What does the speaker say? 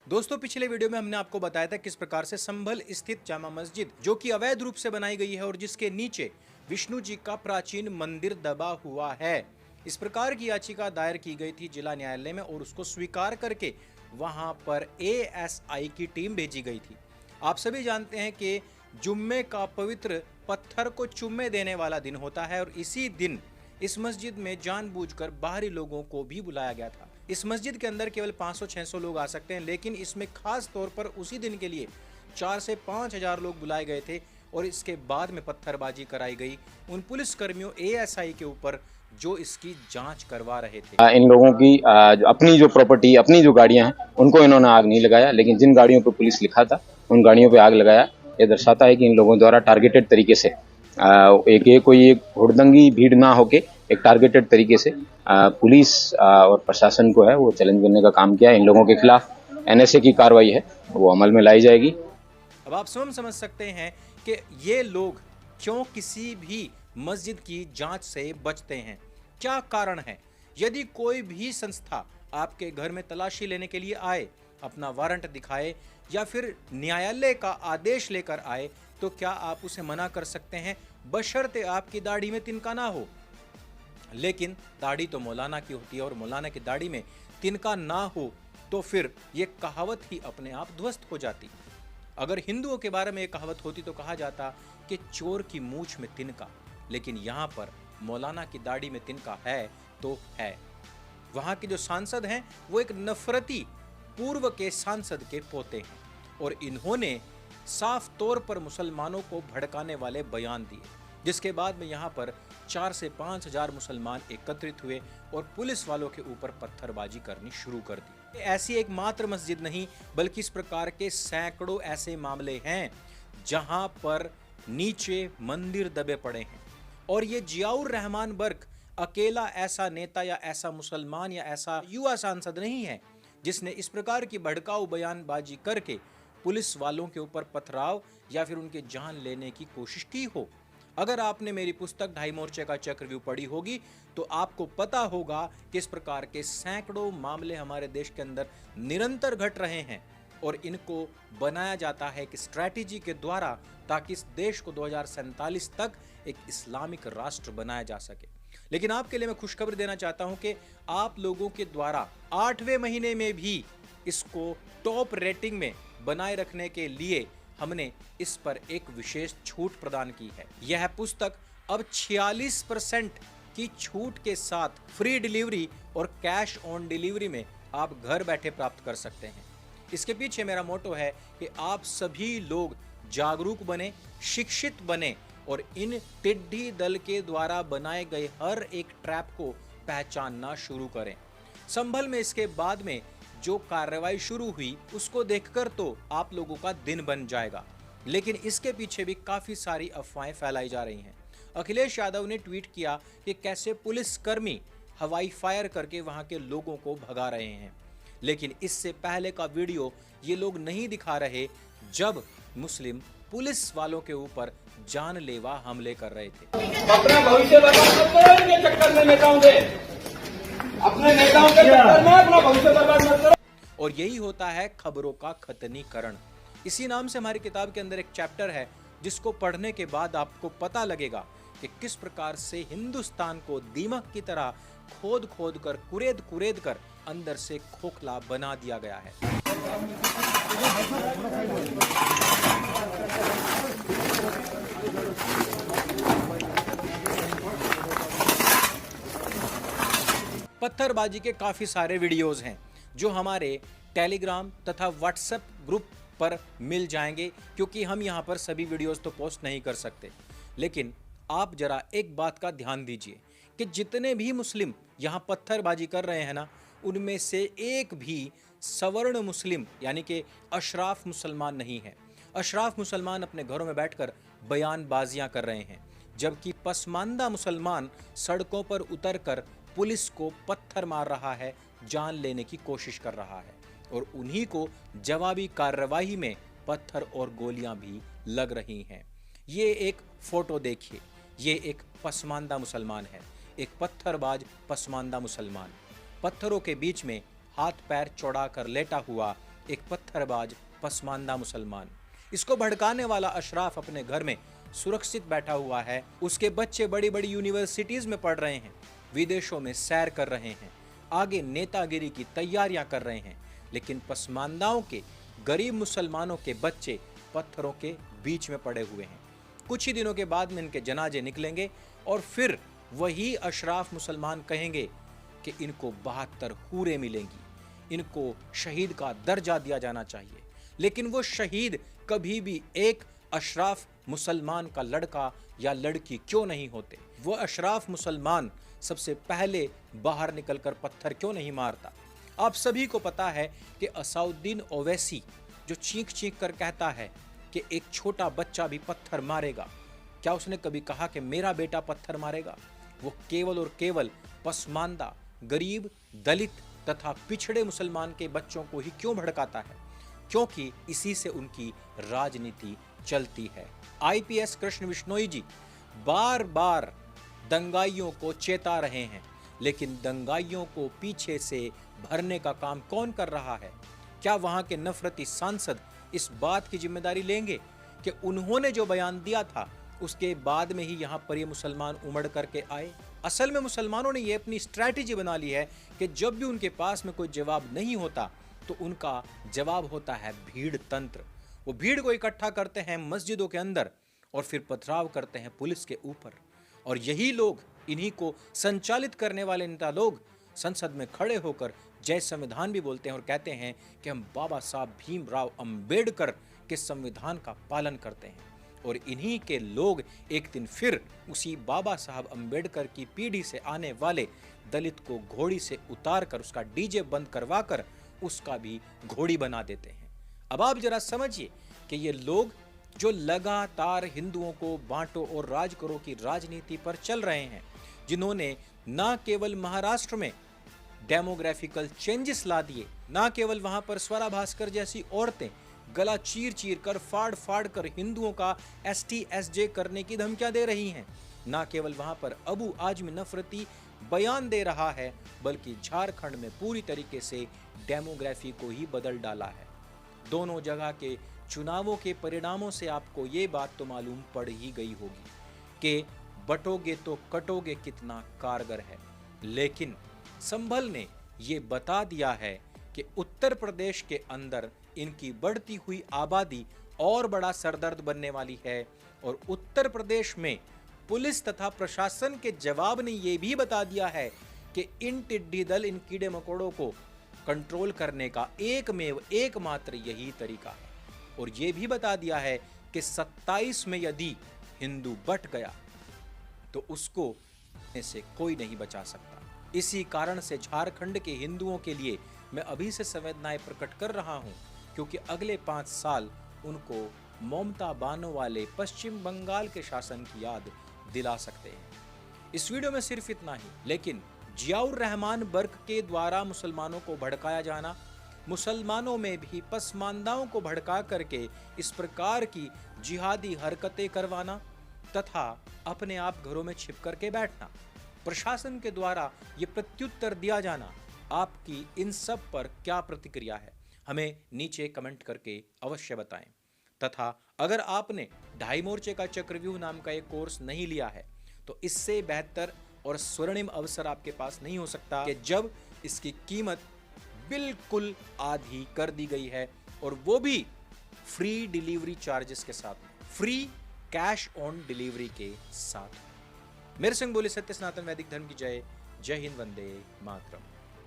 दोस्तों, पिछले वीडियो में हमने आपको बताया था किस प्रकार से संभल स्थित जामा मस्जिद, जो कि अवैध रूप से बनाई गई है और जिसके नीचे विष्णु जी का प्राचीन मंदिर दबा हुआ है, इस प्रकार की याचिका दायर की गई थी जिला न्यायालय में और उसको स्वीकार करके वहां पर एएसआई की टीम भेजी गई थी। आप सभी जानते हैं कि जुम्मे का पवित्र पत्थर को चुम्मे देने वाला दिन होता है और इसी दिन इस मस्जिद में जानबूझकर बाहरी लोगों को भी बुलाया गया था। इस मस्जिद के अंदर केवल 500-600 लोग आ सकते हैं, लेकिन इसमें खास तौर पर उसी दिन के लिए 4 से 5 हजार लोग बुलाए गए थे और इसके बाद में पत्थरबाजी कराई गई उन पुलिस कर्मियों एएसआई के ऊपर जो इसकी जांच करवा रहे थे। इन लोगों की अपनी जो प्रॉपर्टी, अपनी जो गाड़ियां हैं, उनको इन्होंने आग नहीं लगाया, लेकिन जिन गाड़ियों पर पुलिस लिखा था उन गाड़ियों पे आग लगाया। ये दर्शाता है कि इन लोगों द्वारा टारगेटेड तरीके से कोई एक हुड़दंगी भीड़ ना होके एक टारगेटेड तरीके से पुलिस और प्रशासन को है वो चैलेंज करने का काम किया। इन लोगों के खिलाफ एनएसए की कार्रवाई है वो अमल में लाई जाएगी। अब आप स्वयं समझ सकते हैं कि ये लोग क्यों किसी भी मस्जिद की जांच से बचते हैं, क्या कारण है। यदि कोई भी संस्था आपके घर में तलाशी लेने के लिए आए, अपना वारंट दिखाए या फिर न्यायालय का आदेश लेकर आए, तो क्या आप उसे मना कर सकते हैं, बशर्ते आपकी दाढ़ी में तिनका ना हो। लेकिन दाढ़ी तो मौलाना की होती है और मौलाना की दाढ़ी में तिनका ना हो तो फिर ये कहावत ही अपने आप ध्वस्त हो जाती। अगर हिंदुओं के बारे में ये कहावत होती तो कहा जाता कि चोर की मूछ में तिनका, लेकिन यहाँ पर मौलाना की दाढ़ी में तिनका है तो है। वहाँ के जो सांसद हैं वो एक नफरती पूर्व के सांसद के पोते हैं और इन्होंने साफ तौर पर मुसलमानों को भड़काने वाले बयान दिए, जिसके बाद में यहाँ पर 4 से 5 हजार मुसलमान एकत्रित हुए और पुलिस वालों के ऊपर पत्थरबाजी करनी शुरू कर दी। ऐसी एक मात्र मस्जिद नहीं, बल्कि इस प्रकार के सैकड़ों ऐसे मामले हैं जहां पर नीचे मंदिर दबे पड़े हैं और ये जियाउर रहमान बर्क अकेला ऐसा नेता या ऐसा मुसलमान या ऐसा युवा सांसद नहीं है जिसने इस प्रकार की भड़काऊ बयानबाजी करके पुलिस वालों के ऊपर पथराव या फिर उनकी जान लेने की कोशिश की हो। अगर आपने मेरी पुस्तक ढाई मोर्चे का चक्रव्यूह पढ़ी होगी तो आपको पता होगा कि इस प्रकार के सैकड़ों मामले हमारे देश के अंदर निरंतर घट रहे हैं और इनको बनाया जाता है एक स्ट्रैटेजी के द्वारा, ताकि इस देश को 2047 तक एक इस्लामिक राष्ट्र बनाया जा सके। लेकिन आपके लिए मैं खुशखबरी देना चाहता हूं कि आप लोगों के द्वारा 8वें महीने में भी इसको टॉप रेटिंग में बनाए रखने के लिए हमने इस पर एक विशेष छूट प्रदान की है। यह पुस्तक अब 46% की छूट के साथ फ्री डिलीवरी और कैश ऑन डिलीवरी में आप घर बैठे प्राप्त कर सकते हैं। इसके पीछे मेरा मोटो है कि आप सभी लोग जागरूक बने, शिक्षित बने और इन टिड्डी दल के द्वारा बनाए गए हर एक ट्रैप को पहचानना शुरू करें। संभल में इसके बाद में जो कार्रवाई शुरू हुई उसको देखकर तो आप लोगों का दिन बन जाएगा, लेकिन इसके पीछे भी काफी सारी अफवाहें फैलाई जा रही हैं। अखिलेश यादव ने ट्वीट किया कि कैसे पुलिसकर्मी हवाई फायर करके वहां के लोगों को भगा रहे हैं, लेकिन इससे पहले का वीडियो ये लोग नहीं दिखा रहे जब मुस्लिम पुलिस वालों के ऊपर जानलेवा हमले कर रहे थे। अपना भविष्य बर्बाद मत करो इनके चक्कर में, नेताओं के अपने नेताओं के चक्कर में अपना भविष्य बर्बाद मत करो। और यही होता है खबरों का खतनीकरण। इसी नाम से हमारी किताब के अंदर एक चैप्टर है जिसको पढ़ने के बाद आपको पता लगेगा कि किस प्रकार से हिंदुस्तान को दीमक की तरह खोद खोद कर, कुरेद कुरेद कर अंदर से खोखला बना दिया गया है। पत्थरबाजी के काफी सारे वीडियोस हैं जो हमारे टेलीग्राम तथा व्हाट्सएप ग्रुप पर मिल जाएंगे, क्योंकि हम यहाँ पर सभी वीडियोस तो पोस्ट नहीं कर सकते। लेकिन आप जरा एक बात का ध्यान दीजिए कि जितने भी मुस्लिम यहाँ पत्थरबाजी कर रहे हैं ना, उनमें से एक भी सवर्ण मुस्लिम यानी कि अशराफ मुसलमान नहीं है। अशराफ मुसलमान अपने घरों में बैठकर बयानबाजियां कर रहे हैं, जबकि पसमानदा मुसलमान सड़कों पर उतरकर पुलिस को पत्थर मार रहा है, जान लेने की कोशिश कर रहा है और उन्हीं को जवाबी कार्रवाई में पत्थर और गोलियां भी लग रही हैं। ये एक फोटो देखिए, ये एक पसमानदा मुसलमान है, एक पत्थरबाज पसमानदा मुसलमान, पत्थरों के बीच में हाथ पैर चौड़ा कर लेटा हुआ एक पत्थरबाज पसमानदा मुसलमान। इसको भड़काने वाला अशराफ अपने घर में सुरक्षित बैठा हुआ है। उसके बच्चे बड़ी बड़ी यूनिवर्सिटीज में पढ़ रहे हैं, विदेशों में सैर कर रहे हैं, आगे नेतागिरी की तैयारियां कर रहे हैं, लेकिन पसमानदाओं के गरीब मुसलमानों के बच्चे पत्थरों के बीच में पड़े हुए हैं। कुछ ही दिनों के बाद में इनके जनाजे निकलेंगे और फिर वही अशराफ मुसलमान कहेंगे कि इनको 72 हूरें मिलेंगी, इनको शहीद का दर्जा दिया जाना चाहिए। लेकिन वो शहीद कभी भी एक अशराफ मुसलमान का लड़का या लड़की क्यों नहीं होते? वो अशराफ मुसलमान सबसे पहले बाहर निकलकर पत्थर क्यों नहीं मारता? आप सभी को पता है कि असाउद्दीन ओवैसी जो चीख चीख कर कहता है कि एक छोटा बच्चा भी पत्थर मारेगा, क्या उसने कभी कहा कि मेरा बेटा पत्थर मारेगा? वो केवल और केवल पसमानदा, गरीब, दलित तथा पिछड़े मुसलमान के बच्चों को ही क्यों भड़काता है? क्योंकि इसी से उनकी राजनीति चलती है। आईपीएस कृष्ण बिश्नोई जी बार बार दंगाइयों को चेता रहे हैं, लेकिन दंगाइयों को पीछे से भरने का काम कौन कर रहा है? क्या वहां के नफरती सांसद इस बात की जिम्मेदारी लेंगे कि उन्होंने जो बयान दिया था उसके बाद में ही यहाँ पर ये मुसलमान उमड़ करके आए? असल में मुसलमानों ने ये अपनी स्ट्रैटेजी बना ली है कि जब भी उनके पास में कोई जवाब नहीं होता तो उनका जवाब होता है भीड़ तंत्र। वो भीड़ को इकट्ठा करते हैं मस्जिदों के अंदर और फिर पथराव करते हैं पुलिस के ऊपर। और यही लोग, इन्हीं को संचालित करने वाले नेता लोग संसद में खड़े होकर जय संविधान भी बोलते हैं और कहते हैं कि हम बाबा साहब भीमराव अंबेडकर के संविधान का पालन करते हैं। और इन्हीं के लोग एक दिन फिर उसी बाबा साहब अंबेडकर की पीढ़ी से आने वाले दलित को घोड़ी से उतार कर उसका डीजे बंद करवा कर उसका भी घोड़ी बना देते हैं। अब आप जरा समझिए कि ये लोग जो लगातार हिंदुओं को बांटो और राज करो की राजनीति पर चल रहे हैं, जिन्होंने ना केवल महाराष्ट्र में डेमोग्राफिकल चेंजेस ला दिए, ना केवल वहां पर स्वरा भास्कर जैसी औरतें गला चीर चीर कर फाड़ फाड़ कर हिंदुओं का ST SJ करने की धमकियां दे रही हैं, ना केवल वहां पर अबू आजमी नफरती बयान दे रहा है, बल्कि झारखंड में पूरी तरीके से डेमोग्राफी को ही बदल डाला है। दोनों जगह के चुनावों के परिणामों से आपको ये बात तो मालूम पड़ ही गई होगी कि बटोगे तो कटोगे कितना कारगर है। लेकिन संभल ने ये बता दिया है कि उत्तर प्रदेश के अंदर इनकी बढ़ती हुई आबादी और बड़ा सरदर्द बनने वाली है। और उत्तर प्रदेश में पुलिस तथा प्रशासन के जवाब ने यह भी बता दिया है कि इन टिड्डी दल, इन कीड़े मकोड़ों को कंट्रोल करने का एकमात्र यही तरीका है। और यह भी बता दिया है कि 27 में यदि हिंदू बट गया तो उसको से कोई नहीं बचा सकता। इसी कारण से झारखंड के हिंदुओं के लिए मैं अभी से संवेदनाएं प्रकट कर रहा हूं, क्योंकि अगले 5 साल उनको ममता बानो वाले पश्चिम बंगाल के शासन की याद दिला सकते हैं। इस वीडियो में सिर्फ इतना ही, लेकिन जियाउर रहमान बर्क के द्वारा मुसलमानों को भड़काया जाना, मुसलमानों में भी पसमानदाओं को भड़का करके इस प्रकार की जिहादी हरकतें करवाना तथा अपने आप घरों में छिप करके बैठना, प्रशासन के द्वारा ये प्रत्युत्तर दिया जाना, आपकी इन सब पर क्या प्रतिक्रिया है? हमें नीचे कमेंट करके अवश्य बताएं। तथा अगर आपने ढाई मोर्चे का चक्रव्यूह नाम का एक कोर्स नहीं लिया है तो इससे बेहतर और स्वर्णिम अवसर आपके पास नहीं हो सकता कि जब इसकी कीमत बिल्कुल आधी कर दी गई है, और वो भी फ्री डिलीवरी चार्जेस के साथ, फ्री कैश ऑन डिलीवरी के साथ। मेरे संग बोले सत्य सनातन वैदिक धर्म की जय। जय हिंद, वंदे मातरम।